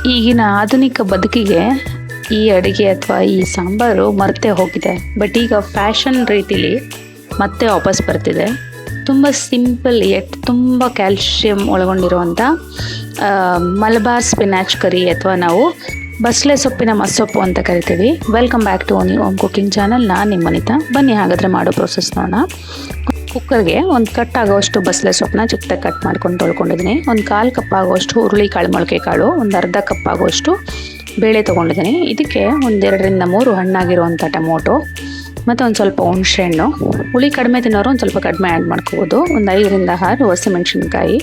ಈಗಿನ ಆಧುನಿಕ ಬದುಕಿಗೆ ಈ ಅಡುಗೆ ಅಥವಾ ಈ ಸಾಂಬಾರು ಮರೆತೇ ಹೋಗಿದೆ. ಬಟ್ ಈಗ ಫ್ಯಾಷನ್ ರೀತಿಲಿ ಮತ್ತೆ ವಾಪಸ್ ಬರ್ತಿದೆ. ತುಂಬ ಸಿಂಪಲ್ ಎಟ್ ತುಂಬ ಕ್ಯಾಲ್ಶಿಯಂ ಒಳಗೊಂಡಿರುವಂಥ ಮಲಬಾರ್ ಸ್ಪಿನಾಚ್ ಕರಿ ಅಥವಾ ನಾವು ಬಸಳೆ ಸೊಪ್ಪಿನ ಮಸ್ಸೊಪ್ಪು ಅಂತ ಕರಿತೀವಿ. ವೆಲ್ಕಮ್ ಬ್ಯಾಕ್ ಟು ಓನಿ ಓಮ್ ಕುಕಿಂಗ್ ಚಾನಲ್. ನಾನು ನಿಮ್ಮ ಅನಿತಾ. ಬನ್ನಿ ಹಾಗಾದರೆ ಮಾಡೋ ಪ್ರೊಸೆಸ್ ನೋಡೋಣ. ಕುಕ್ಕರ್ಗೆ ಒಂದು ಕಟ್ ಆಗೋಷ್ಟು ಬಸಳೆ ಸೊಪ್ಪನ್ನ ಚಿಕ್ಕದಾಗಿ ಕಟ್ ಮಾಡ್ಕೊಂಡು ತೊಳ್ಕೊಂಡಿದ್ದೀನಿ. ಒಂದು 1/4 ಕಪ್ ಆಗೋಷ್ಟು ಹುರುಳಿಕಾಳು ಮೊಳಕೆ ಕಾಳು, ಒಂದು ಅರ್ಧ ಕಪ್ ಆಗೋಷ್ಟು ಬೇಳೆ ತೊಗೊಂಡಿದ್ದೀನಿ. ಇದಕ್ಕೆ ಒಂದು 2ರಿಂದ 3 ಹಣ್ಣಾಗಿರುವಂಥ ಟೊಮೊಟೊ ಮತ್ತು ಒಂದು ಸ್ವಲ್ಪ ಹುಣಸೆಹಣ್ಣು. ಹುಳಿ ಕಡಿಮೆ ತಿನ್ನೋರು ಒಂದು ಸ್ವಲ್ಪ ಕಡಿಮೆ ಆ್ಯಡ್ ಮಾಡ್ಕೋಬೋದು. ಒಂದು 5ರಿಂದ 6 ಹಸಿಮೆಣಸಿನ್ಕಾಯಿ,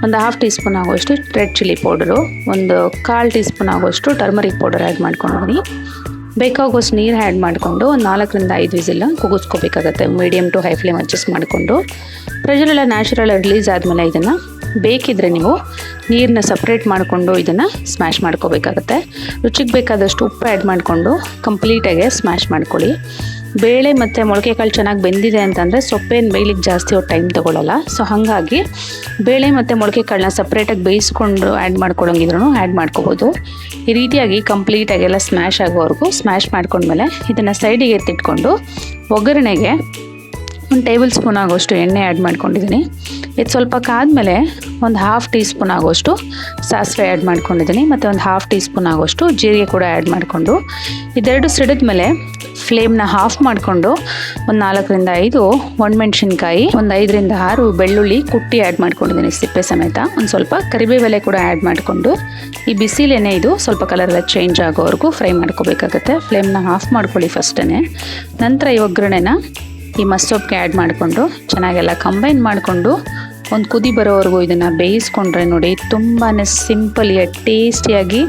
ಒಂದು 1/2 ಟೀ ಸ್ಪೂನ್ ಆಗೋಷ್ಟು ರೆಡ್ ಚಿಲ್ಲಿ ಪೌಡರು, ಒಂದು 1/4 ಟೀ ಸ್ಪೂನ್ ಆಗೋಷ್ಟು ಟರ್ಮರಿಕ್ ಪೌಡರ್ ಆ್ಯಡ್ ಮಾಡ್ಕೊಂಡಿದ್ದೀನಿ. ಬೇಕಾಗೋಷ್ಟು ನೀರು ಆ್ಯಡ್ ಮಾಡಿಕೊಂಡು ಒಂದು 4ರಿಂದ 5 ವಿಸಿಲ್ ಕೂಗಿಸ್ಕೋಬೇಕಾಗತ್ತೆ. Medium to high flame adjust ಮಾಡಿಕೊಂಡು ಪ್ರೆಷರೆಲ್ಲ ನ್ಯಾಚುರಲ್ ರಿಲೀಸ್ ಆದಮೇಲೆ ಇದನ್ನು ಬೇಕಿದ್ರೆ ನೀವು ನೀರನ್ನ ಸಪ್ರೇಟ್ ಮಾಡಿಕೊಂಡು ಇದನ್ನು ಸ್ಮ್ಯಾಶ್ ಮಾಡ್ಕೋಬೇಕಾಗತ್ತೆ. ರುಚಿಗೆ ಬೇಕಾದಷ್ಟು ಉಪ್ಪು ಆ್ಯಡ್ ಮಾಡಿಕೊಂಡು ಕಂಪ್ಲೀಟಾಗಿ ಸ್ಮ್ಯಾಶ್ ಮಾಡ್ಕೊಳ್ಳಿ. ಬೇಳೆ ಮತ್ತು ಮೊಳಕೆ ಕಾಳು ಚೆನ್ನಾಗಿ ಬೆಂದಿದೆ ಅಂತಂದರೆ ಸೊಪ್ಪೇನು ಬೇಯಲಿಕ್ಕೆ ಜಾಸ್ತಿ ಟೈಮ್ ತೊಗೊಳ್ಳಲ್ಲ. ಸೊ ಹಾಗಾಗಿ ಬೇಳೆ ಮತ್ತು ಮೊಳಕೆ ಕಾಳನ್ನ ಸಪ್ರೇಟಾಗಿ ಬೇಯಿಸ್ಕೊಂಡು ಆ್ಯಡ್ ಮಾಡ್ಕೊಳ್ಳೋಂಗಿದ್ರೂ ಆ್ಯಡ್ ಮಾಡ್ಕೋಬೋದು. ಈ ರೀತಿಯಾಗಿ ಕಂಪ್ಲೀಟಾಗಿ ಎಲ್ಲ ಸ್ಮ್ಯಾಶ್ ಆಗೋವರೆಗೂ ಸ್ಮ್ಯಾಶ್ ಮಾಡ್ಕೊಂಡ್ಮೇಲೆ ಇದನ್ನು ಸೈಡಿಗೆ ಎತ್ತಿಟ್ಕೊಂಡು ಒಗ್ಗರಣೆಗೆ ಒಂದು ಟೇಬಲ್ ಸ್ಪೂನ್ ಆಗೋಷ್ಟು ಎಣ್ಣೆ ಆ್ಯಡ್ ಮಾಡ್ಕೊಂಡಿದ್ದೀನಿ. ಇದು ಸ್ವಲ್ಪ ಕಾದ್ಮೇಲೆ ಒಂದು 1/2 ಟೀ ಸ್ಪೂನ್ ಆಗೋಷ್ಟು ಸಾಸಿವೆ ಆ್ಯಡ್ ಮಾಡ್ಕೊಂಡಿದ್ದೀನಿ ಮತ್ತು ಒಂದು 1/2 ಟೀ ಸ್ಪೂನ್ ಆಗೋಷ್ಟು ಜೀರಿಗೆ ಕೂಡ ಆ್ಯಡ್ ಮಾಡಿಕೊಂಡು ಇದೆರಡು ಸಿಡಿದ ಮೇಲೆ ಫ್ಲೇಮ್ನ ಆಫ್ ಮಾಡಿಕೊಂಡು ಒಂದು 4ರಿಂದ 5 ಒಣಮೆಣ್ಸಿನ್ಕಾಯಿ, ಒಂದು 5ರಿಂದ 6 ಬೆಳ್ಳುಳ್ಳಿ ಕುಟ್ಟಿ ಆ್ಯಡ್ ಮಾಡ್ಕೊಂಡಿದ್ದೀನಿ ಸಿಪ್ಪೆ ಸಮೇತ. ಒಂದು ಸ್ವಲ್ಪ ಕರಿಬೇವೆಲೆ ಕೂಡ ಆ್ಯಡ್ ಮಾಡಿಕೊಂಡು ಈ ಬಿಸಿಲೇನೆ ಇದು ಸ್ವಲ್ಪ ಕಲರೆಲ್ಲ ಚೇಂಜ್ ಆಗೋವರೆಗೂ ಫ್ರೈ ಮಾಡ್ಕೋಬೇಕಾಗತ್ತೆ. ಫ್ಲೇಮ್ನ ಆಫ್ ಮಾಡ್ಕೊಳ್ಳಿ ಫಸ್ಟೇ. ನಂತರ ಈ ಒಗ್ಗರಣೆನ ಈ ಮಸ್ಸೊಪ್ಪಿಗೆ ಆ್ಯಡ್ ಮಾಡಿಕೊಂಡು ಚೆನ್ನಾಗೆಲ್ಲ ಕಂಬೈನ್ ಮಾಡಿಕೊಂಡು ಒಂದು ಕುದಿ ಬರೋವರೆಗೂ ಇದನ್ನು ಬೇಯಿಸ್ಕೊಂಡ್ರೆ ನೋಡಿ ತುಂಬಾ ಸಿಂಪಲ್ ಯಟ್ ಟೇಸ್ಟಿಯಾಗಿ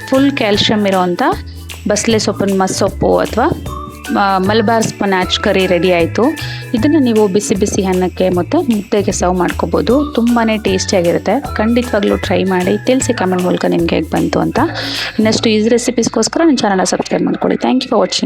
ಫುಲ್ ಕ್ಯಾಲ್ಶಿಯಮ್ ಇರೋವಂಥ ಬಸಳೆ ಸೊಪ್ಪಿನ ಮಸ್ಸೊಪ್ಪು ಅಥವಾ ಮಲಬಾರ್ ಸ್ಪಿನಾಚ್ ಕರಿ ರೆಡಿ ಆಯಿತು. ಇದನ್ನು ನೀವು ಬಿಸಿ ಬಿಸಿ ಅನ್ನಕ್ಕೆ ಮತ್ತು ಮುದ್ದೆಗೆ ಸರ್ವ್ ಮಾಡ್ಕೋಬೋದು. ತುಂಬಾ ಟೇಸ್ಟಿಯಾಗಿರುತ್ತೆ. ಖಂಡಿತವಾಗ್ಲೂ ಟ್ರೈ ಮಾಡಿ ತಿಳಿಸಿ ಕಮೆಂಟ್ ಮೂಲಕ ನಿಮಗೆ ಹೇಗೆ ಬಂತು ಅಂತ. ಇನ್ನಷ್ಟು ಈಸಿ ರೆಸಿಪೀಸ್ಗೋಸ್ಕರ ನನ್ನ ಚಾನಲ್ನ ಸಬ್ಸ್ಕ್ರೈಬ್ ಮಾಡ್ಕೊಳ್ಳಿ. Thank you for watching.